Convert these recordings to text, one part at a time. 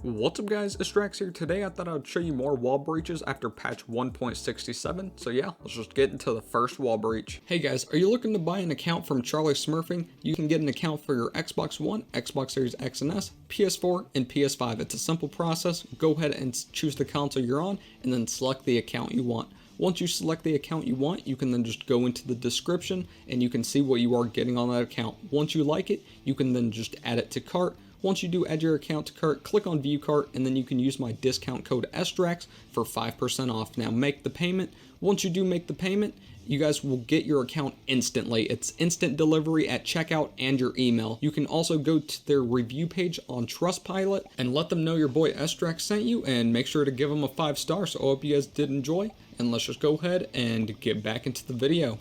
What's up guys, Estractz here. Today I thought I'd show you more wall breaches after patch 1.67. So yeah, let's just get into the first wall breach. Hey guys, are you looking to buy an account from Charlie Smurfing? You can get an account for your Xbox One, Xbox Series X and S, PS4, and PS5. It's a simple process. Go ahead and choose the console you're on and then select the account you want. Once you select the account you want, you can then just go into the description and you can see what you are getting on that account. Once you like it, you can then just add it to cart. Once you do add your account to cart, click on view cart, and then you can use my discount code Estractz for 5% off. Now make the payment. Once you do make the payment, you guys will get your account instantly. It's instant delivery at checkout and your email. You can also go to their review page on Trustpilot and let them know your boy Estractz sent you, and make sure to give them a 5-star. So I hope you guys did enjoy, and let's just go ahead and get back into the video.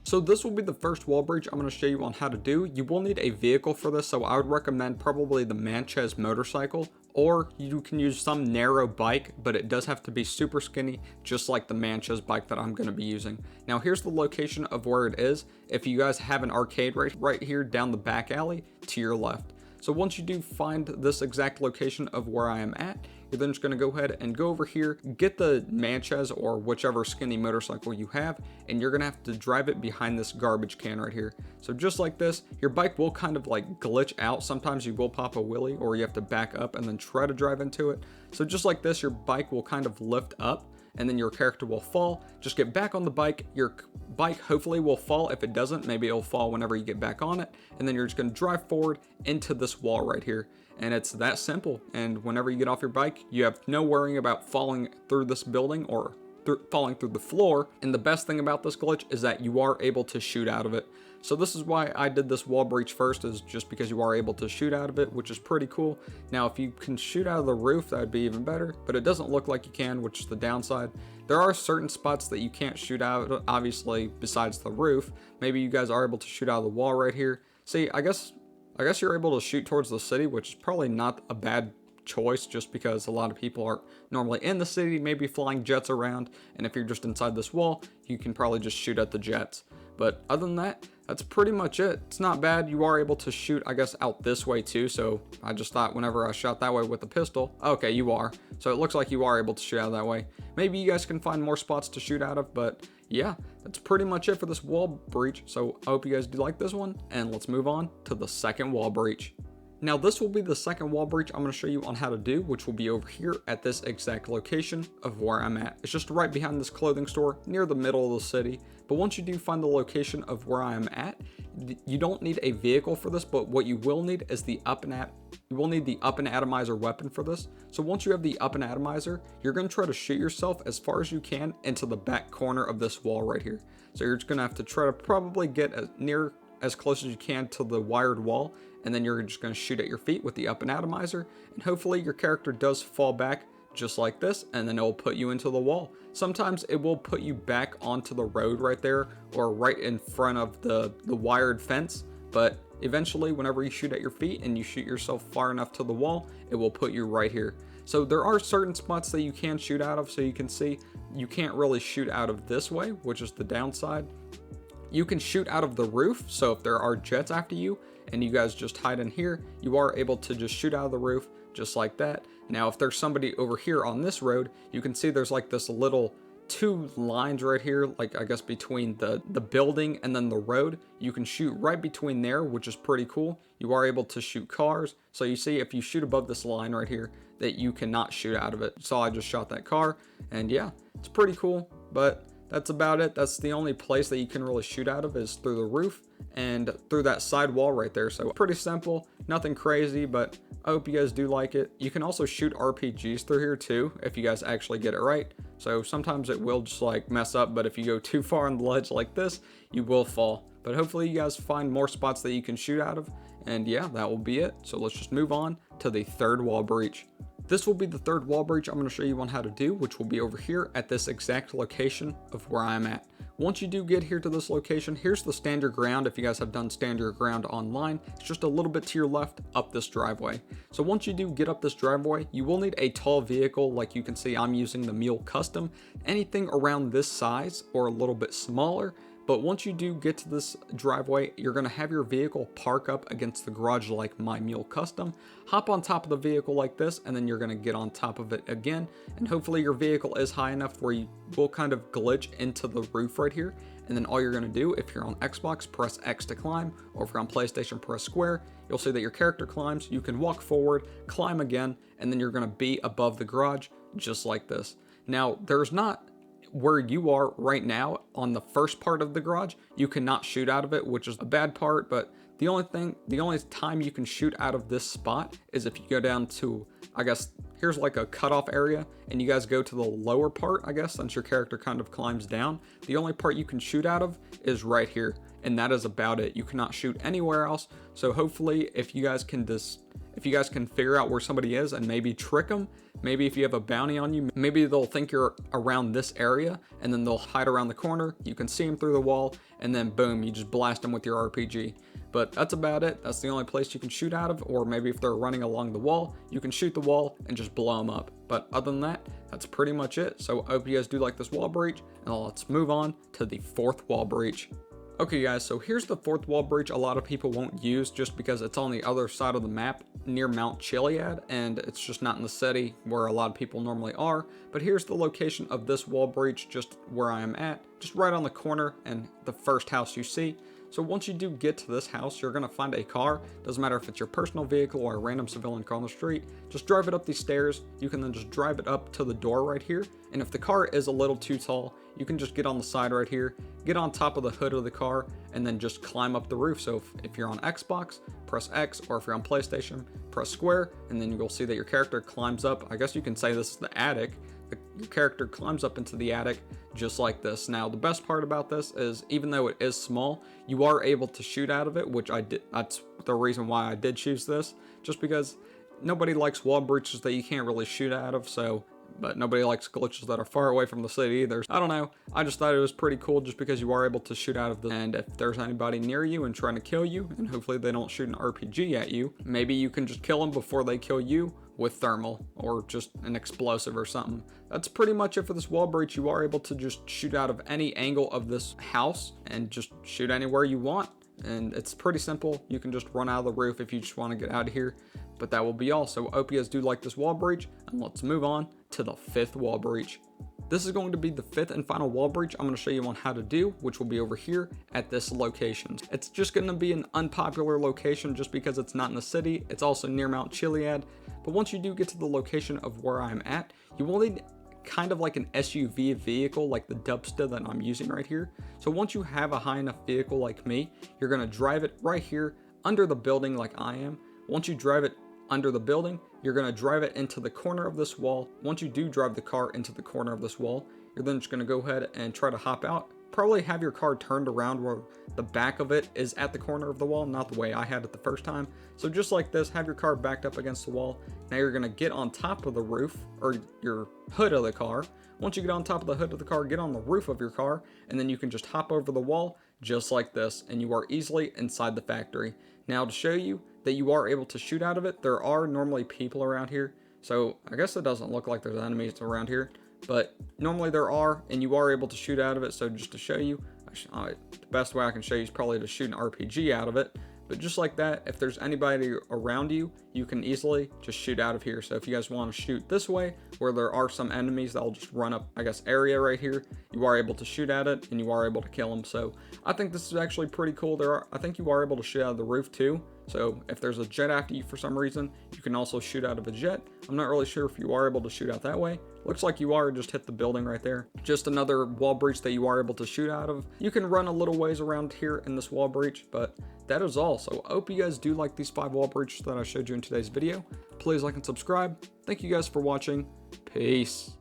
So this will be the first wall breach I'm going to show you on how to do. You will need a vehicle for this, so I would recommend probably the Manchez motorcycle, or you can use some narrow bike, but it does have to be super skinny, just like the Manchez bike that I'm going to be using. Now here's the location of where it is. If you guys have an arcade right here down the back alley to your left. So once you do find this exact location of where I am at, you're then just going to go ahead and go over here, get the Manchez or whichever skinny motorcycle you have, and you're going to have to drive it behind this garbage can right here. So just like this, your bike will kind of like glitch out. Sometimes you will pop a wheelie, or you have to back up and then try to drive into it. So just like this, your bike will kind of lift up, and then your character will fall. Just get back on the bike. Your bike hopefully will fall. If it doesn't, maybe it'll fall whenever you get back on it, and then you're just going to drive forward into this wall right here. And it's that simple. And whenever you get off your bike, you have no worrying about falling through this building or falling through the floor. And the best thing about this glitch is that you are able to shoot out of it. So this is why I did this wall breach first, is just because you are able to shoot out of it, which is pretty cool. Now if you can shoot out of the roof, that would be even better, but it doesn't look like you can, which is the downside. There are certain spots that you can't shoot out, obviously, besides the roof. Maybe you guys are able to shoot out of the wall right here. See, I guess you're able to shoot towards the city, which is probably not a bad choice, just because a lot of people aren't normally in the city, maybe flying jets around, and if you're just inside this wall, you can probably just shoot at the jets. But other than that, that's pretty much it. It's not bad. You are able to shoot, I guess, out this way too. So I just thought whenever I shot that way with the pistol, okay, you are. So it looks like you are able to shoot out that way. Maybe you guys can find more spots to shoot out of, but yeah, that's pretty much it for this wall breach. So I hope you guys do like this one, and let's move on to the second wall breach. Now this will be the second wall breach I'm going to show you on how to do, which will be over here at this exact location of where I'm at. It's just right behind this clothing store near the middle of the city. But once you do find the location of where I am at, you don't need a vehicle for this, but what you will need is the up and atomizer weapon for this. So once you have the up and atomizer, you're going to try to shoot yourself as far as you can into the back corner of this wall right here. So you're just going to have to try to probably get as close as you can to the wired wall, and then you're just going to shoot at your feet with the up and atomizer, and hopefully your character does fall back just like this, and then it will put you into the wall. Sometimes it will put you back onto the road right there, or right in front of the wired fence, but eventually whenever you shoot at your feet and you shoot yourself far enough to the wall, it will put you right here. So there are certain spots that you can shoot out of. So you can see you can't really shoot out of this way, which is the downside. You can shoot out of the roof, so if there are jets after you and you guys just hide in here, you are able to just shoot out of the roof just like that. Now if there's somebody over here on this road, you can see there's like this little two lines right here, like I guess between the building and then the road. You can shoot right between there, which is pretty cool. You are able to shoot cars. So you see if you shoot above this line right here, that you cannot shoot out of it. So I just shot that car, and yeah, it's pretty cool, but that's about it. That's the only place that you can really shoot out of, is through the roof and through that side wall right there. So pretty simple, nothing crazy, but I hope you guys do like it. You can also shoot RPGs through here too, if you guys actually get it right. So sometimes it will just like mess up, but if you go too far on the ledge like this, you will fall. But hopefully you guys find more spots that you can shoot out of. And yeah, that will be it. So let's just move on to the third wall breach. This will be the third wall breach I'm going to show you on how to do, which will be over here at this exact location of where I'm at. Once you do get here to this location, here's the stand your ground. If you guys have done stand your ground online, it's just a little bit to your left up this driveway. So once you do get up this driveway, you will need a tall vehicle. Like you can see, I'm using the Mule Custom. Anything around this size or a little bit smaller, But once you do get to this driveway, you're going to have your vehicle park up against the garage like My Mule Custom, hop on top of the vehicle like this, and then you're going to get on top of it again. And hopefully your vehicle is high enough where you will kind of glitch into the roof right here. And then all you're going to do, if you're on Xbox, press X to climb, or if you're on PlayStation, press square. You'll see that your character climbs. You can walk forward, climb again, and then you're going to be above the garage just like this. Now, there's not, where you are right now on the first part of the garage, you cannot shoot out of it, which is a bad part, but the only time you can shoot out of this spot is if you go down to, I guess, here's like a cutoff area, and you guys go to the lower part, I guess, since your character kind of climbs down. The only part you can shoot out of is right here, and that is about it. You cannot shoot anywhere else. So hopefully, if you guys can figure out where somebody is and maybe trick them, maybe if you have a bounty on you, maybe they'll think you're around this area, and then they'll hide around the corner. You can see them through the wall, and then boom, you just blast them with your RPG. But that's about it. That's the only place you can shoot out of, or maybe if they're running along the wall, you can shoot the wall and just blow them up. But other than that, that's pretty much it. So I hope you guys do like this wall breach, and let's move on to the fourth wall breach. Okay guys, so here's the fourth wall breach a lot of people won't use just because it's on the other side of the map near Mount Chiliad, and it's just not in the city where a lot of people normally are. But here's the location of this wall breach, just where I am at, just right on the corner and the first house you see. So once you do get to this house, you're going to find a car. Doesn't matter if it's your personal vehicle or a random civilian car on the street. Just drive it up these stairs. You can then just drive it up to the door right here. And if the car is a little too tall, you can just get on the side right here, get on top of the hood of the car, and then just climb up the roof. So if you're on Xbox, press X, or if you're on PlayStation, press square, and then you'll see that your character climbs up. I guess you can say this is the attic. Your character climbs up into the attic just like this. Now, the best part about this is, even though it is small, you are able to shoot out of it, which I did. That's the reason why I did choose this, just because nobody likes wall breaches that you can't really shoot out of. So, but nobody likes glitches that are far away from the city either. I don't know. I just thought it was pretty cool just because you are able to shoot out of this. And if there's anybody near you and trying to kill you, and hopefully they don't shoot an RPG at you, maybe you can just kill them before they kill you with thermal or just an explosive or something. That's pretty much it for this wall breach. You are able to just shoot out of any angle of this house and just shoot anywhere you want. And it's pretty simple. You can just run out of the roof if you just want to get out of here. But that will be all. So I hope you guys do like this wall breach, and let's move on to the fifth wall breach. This is going to be the fifth and final wall breach I'm going to show you on how to do, which will be over here at this location. It's just going to be an unpopular location just because it's not in the city. It's also near Mount Chiliad. But once you do get to the location of where I'm at, you will need kind of like an SUV vehicle like the Dubsta that I'm using right here. So once you have a high enough vehicle like me, you're going to drive it right here under the building like I am. Once you drive it under the building, you're going to drive it into the corner of this wall. Once you do drive the car into the corner of this wall, you're then just going to go ahead and try to hop out. Probably have your car turned around where the back of it is at the corner of the wall, not the way I had it the first time. So just like this, have your car backed up against the wall. Now you're going to get on top of the roof, or your hood of the car. Once you get on top of the hood of the car, get on the roof of your car, and then you can just hop over the wall just like this, and you are easily inside the factory. Now to show you that you are able to shoot out of it, there are normally people around here. So I guess it doesn't look like there's enemies around here, but normally there are, and you are able to shoot out of it. So just to show you, the best way I can show you is probably to shoot an RPG out of it. But just like that, if there's anybody around you, you can easily just shoot out of here. So if you guys want to shoot this way, where there are some enemies that'll just run up, I guess, area right here, you are able to shoot at it, and you are able to kill them. So I think this is actually pretty cool. I think you are able to shoot out of the roof too. So if there's a jet after you for some reason, you can also shoot out of a jet. I'm not really sure if you are able to shoot out that way. Looks like you are, just hit the building right there. Just another wall breach that you are able to shoot out of. You can run a little ways around here in this wall breach, but that is all. So I hope you guys do like these 5 wall breaches that I showed you in today's video. Please like and subscribe. Thank you guys for watching. Peace.